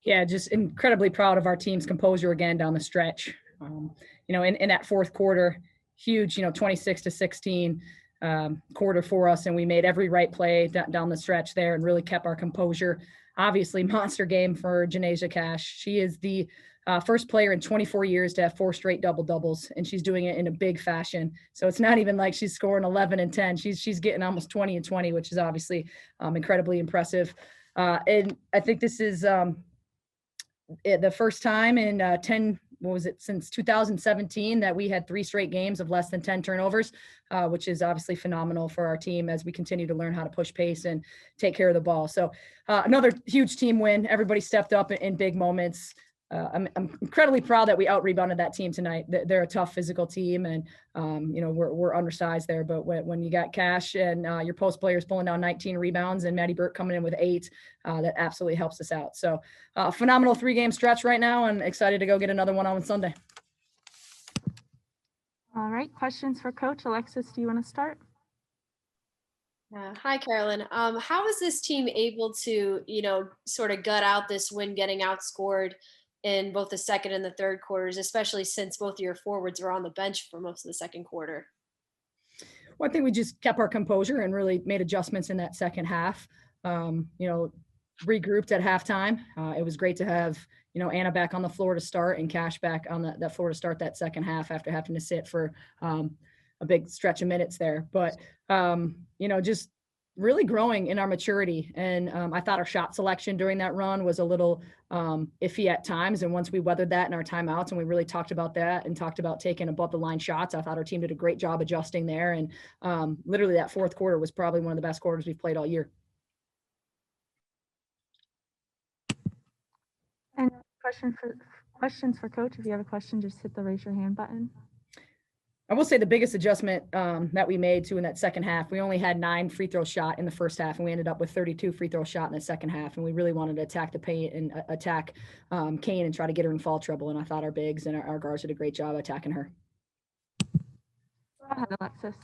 Yeah, just incredibly proud of our team's composure again down the stretch. In that fourth quarter, huge, 26-16 quarter for us, and we made every right play down the stretch there and really kept our composure. Obviously, monster game for Janasia Cash. She is the first player in 24 years to have 4 straight double-doubles, and she's doing it in a big fashion. So it's not even like she's scoring 11 and 10. She's getting almost 20 and 20, which is obviously incredibly impressive. And I think this is the first time in since 2017 that we had 3 straight games of less than 10 turnovers, which is obviously phenomenal for our team as we continue to learn how to push pace and take care of the ball. So another huge team win. Everybody stepped up in big moments. I'm incredibly proud that we out-rebounded that team tonight. They're a tough physical team, and we're undersized there. But when you got Cash and your post players pulling down 19 rebounds and Maddie Burke coming in with 8, that absolutely helps us out. So phenomenal 3-game stretch right now, and excited to go get another one on Sunday. All right, questions for Coach. Alexis, do you want to start? Hi, Carolyn. How is this team able to, sort of gut out this win, getting outscored in both the second and the third quarters, especially since both of your forwards were on the bench for most of the second quarter? Well, I think we just kept our composure and really made adjustments in that second half. Regrouped at halftime. It was great to have, Anna back on the floor to start and Cash back on that floor to start that second half after having to sit for a big stretch of minutes there. But, just really growing in our maturity. And I thought our shot selection during that run was a little iffy at times. And once we weathered that in our timeouts and we really talked about that and talked about taking above the line shots, I thought our team did a great job adjusting there. And literally that fourth quarter was probably one of the best quarters we've played all year. And questions for Coach. If you have a question, just hit the raise your hand button. I will say the biggest adjustment that we made in that second half, we only had 9 free throw shot in the first half, and we ended up with 32 free throw shot in the second half. And we really wanted to attack the paint and attack Kane and try to get her in foul trouble. And I thought our bigs and our guards did a great job attacking her. Go ahead, Alexis.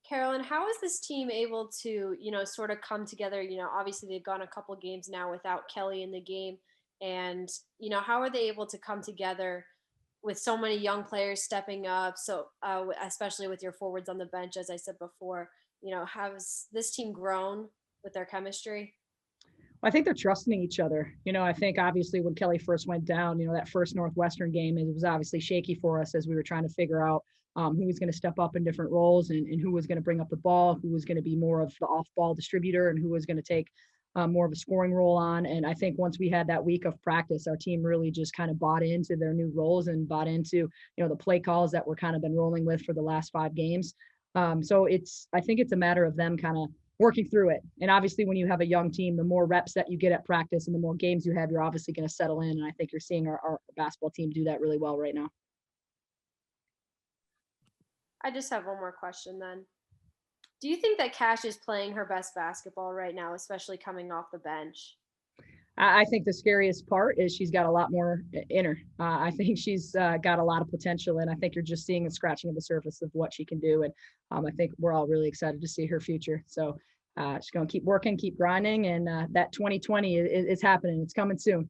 Carolyn, how is this team able to, sort of come together? Obviously they've gone a couple games now without Kelly in the game. And, how are they able to come together with so many young players stepping up? So especially with your forwards on the bench, as I said before, has this team grown with their chemistry? Well, I think they're trusting each other. I think obviously when Kelly first went down, that first Northwestern game, it was obviously shaky for us as we were trying to figure out who was going to step up in different roles and who was going to bring up the ball, who was going to be more of the off-ball distributor, and who was going to take more of a scoring role on. And I think once we had that week of practice, our team really just kind of bought into their new roles and bought into, the play calls that we're kind of been rolling with for the last 5 games. So I think it's a matter of them kind of working through it. And obviously when you have a young team, the more reps that you get at practice and the more games you have, you're obviously going to settle in. And I think you're seeing our basketball team do that really well right now. I just have one more question then. Do you think that Cash is playing her best basketball right now, especially coming off the bench? I think the scariest part is she's got a lot more in her. I think she's got a lot of potential, and I think you're just seeing a scratching of the surface of what she can do. And I think we're all really excited to see her future. So she's going to keep working, keep grinding, and that 2020 is happening. It's coming soon.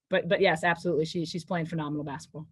But yes, absolutely. She's playing phenomenal basketball.